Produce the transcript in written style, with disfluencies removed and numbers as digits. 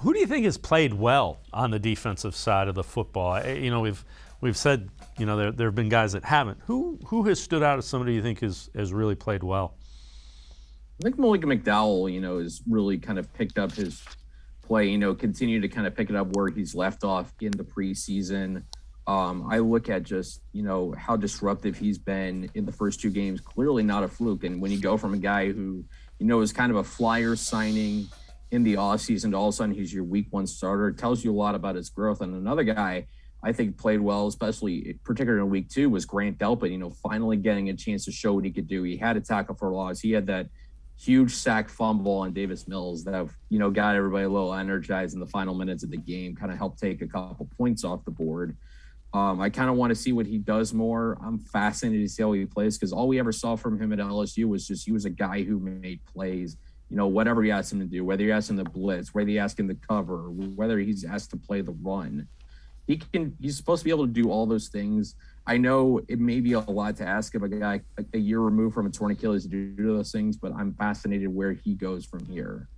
Who do you think has played well on the defensive side of the football? You know, we've said, you know, there have been guys that haven't. Who has stood out as somebody you think has really played well? I think Malik McDowell, you know, has really kind of picked up his play, you know, continue to kind of pick it up where he's left off in the preseason. I look at just, you know, how disruptive he's been in the first 2 games, clearly not a fluke. And when you go from a guy who, you know, is kind of a flyer signing in the offseason to all of a sudden he's your week 1 starter, it tells you a lot about his growth. And another guy I think played well, especially particularly in week 2, was Grant Delpit, you know, finally getting a chance to show what he could do. He had a tackle for loss. He had that huge sack fumble on Davis Mills that, you know, got everybody a little energized in the final minutes of the game, kind of helped take a couple points off the board. I kind of want to see what he does more. I'm fascinated to see how he plays because all we ever saw from him at LSU was just he was a guy who made plays, you know, whatever he asked him to do, whether he asked him to blitz, whether he asked him to cover, whether he's asked to play the run. He's supposed to be able to do all those things. I know it may be a lot to ask of a guy like a year removed from a torn Achilles to do those things, but I'm fascinated where he goes from here.